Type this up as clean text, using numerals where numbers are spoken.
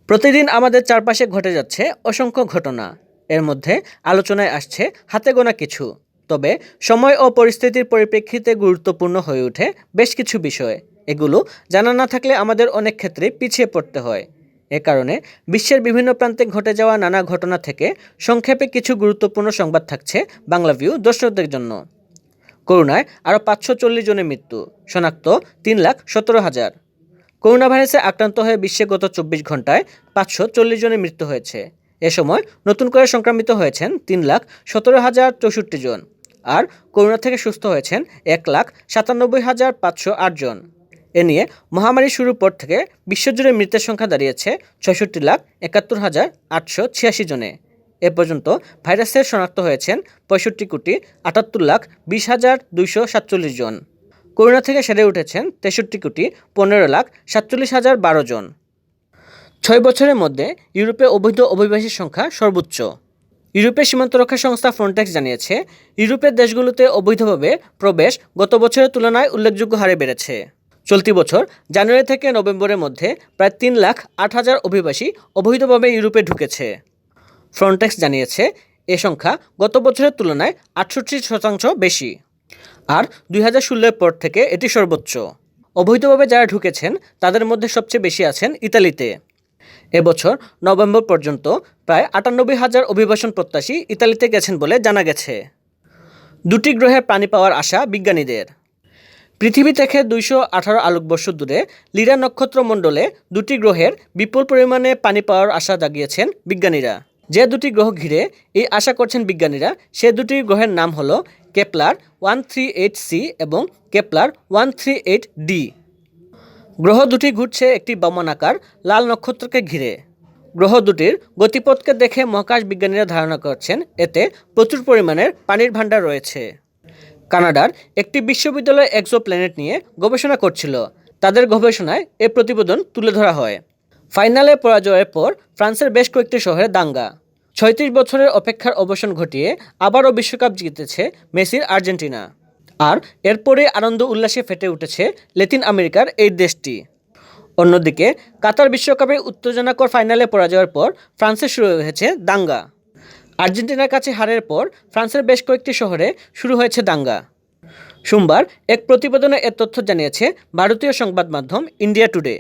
প্রতিদিন আমাদের চারপাশে ঘটে যাচ্ছে অসংখ্য ঘটনা। এর মধ্যে আলোচনায় আসছে হাতে গোনা কিছু। তবে সময় ও পরিস্থিতির পরিপ্রেক্ষিতে গুরুত্বপূর্ণ হয়ে ওঠে বেশ কিছু বিষয়। এগুলো জানা না থাকলে আমাদের অনেক ক্ষেত্রে পিছিয়ে পড়তে হয়। এ কারণে বিশ্বের বিভিন্ন প্রান্তে ঘটে যাওয়া নানা ঘটনা থেকে সংক্ষেপে কিছু গুরুত্বপূর্ণ সংবাদ থাকছে বাংলাভিউ দর্শকদের জন্য। করোনায় আরও 540 জনের মৃত্যু, শনাক্ত 3,17,000। করোনা ভাইরাসে আক্রান্ত হয়ে বিশ্বে গত 24 ঘন্টায় 540 জনের মৃত্যু হয়েছে। এ সময় নতুন করে সংক্রমিত হয়েছেন 3,17,064 জন। আর করোনা থেকে সুস্থ হয়েছেন 1,97,508 জন। এ নিয়ে মহামারী শুরুর পর থেকে বিশ্বজুড়ে মৃতের সংখ্যা দাঁড়িয়েছে 66,71,886 জনে। এ পর্যন্ত ভাইরাসের শনাক্ত হয়েছেন 65,78,20,247 জন। করোনা থেকে সেরে উঠেছেন 63,15,47,012 জন। 6 বছরের মধ্যে ইউরোপে অবৈধ অভিবাসীর সংখ্যা সর্বোচ্চ। ইউরোপের সীমান্তরক্ষা সংস্থা ফ্রন্টেক্স জানিয়েছে, ইউরোপের দেশগুলোতে অবৈধভাবে প্রবেশ গত বছরের তুলনায় উল্লেখযোগ্য হারে বেড়েছে। চলতি বছর জানুয়ারি থেকে নভেম্বরের মধ্যে প্রায় 3,08,000 অভিবাসী অবৈধভাবে ইউরোপে ঢুকেছে। ফ্রন্টেক্স জানিয়েছে, এ সংখ্যা গত বছরের তুলনায় 68% বেশি। আর 2016-এর পর থেকে এটি সর্বোচ্চ। অবৈধভাবে যারা ঢুকেছেন তাদের মধ্যে সবচেয়ে বেশি আছেন ইতালিতে। এবছর নভেম্বর পর্যন্ত প্রায় 98,000 অভিবাসন প্রত্যাশী ইতালিতে গেছেন বলে জানা গেছে। 2টি গ্রহে প্রাণী পাওয়ার আশা বিজ্ঞানীদের। পৃথিবী থেকে 218 আলোকবর্ষ দূরে লিরা নক্ষত্রমণ্ডলে 2টি গ্রহের বিপুল পরিমাণে পানি পাওয়ার আশা জাগিয়েছেন বিজ্ঞানীরা। যে 2টি গ্রহ ঘিরে এই আশা করছেন বিজ্ঞানীরা, সে 2টি গ্রহের নাম হলো কেপলার 138c এবং কেপলার 138d। গ্রহ দুটি ঘুরছে একটি বামনাকার লাল নক্ষত্রকে ঘিরে। গ্রহ দুটির গতিপথকে দেখে মহাকাশ বিজ্ঞানীরা ধারণা করছেন এতে প্রচুর পরিমাণের পানির ভাণ্ডার রয়েছে। কানাডার একটি বিশ্ববিদ্যালয় এক্সোপ্ল্যানেট নিয়ে গবেষণা করছিল। তাদের গবেষণায় এ প্রতিবেদন তুলে ধরা হয়। ফাইনালে পরাজয়ের পর ফ্রান্সের বেশ কয়েকটি শহরে দাঙ্গা। 36 বছরের অপেক্ষার অবসান ঘটিয়ে আবারও বিশ্বকাপ জিতেছে মেসির আর্জেন্টিনা। আর এরপরে আনন্দ উল্লাসে ফেটে উঠেছে লাতিন আমেরিকার এই দেশটি। অন্যদিকে কাতার বিশ্বকাপে উত্তেজনাকর ফাইনালে পরাজয়ের পর ফ্রান্সে শুরু হয়েছে দাঙ্গা। আর্জেন্টিনার কাছে হারের পর ফ্রান্সের বেশ কয়েকটি শহরে শুরু হয়েছে দাঙ্গা। সোমবার এক প্রতিবেদনে এ তথ্য জানিয়েছে ভারতীয় সংবাদ মাধ্যম ইন্ডিয়া টুডে।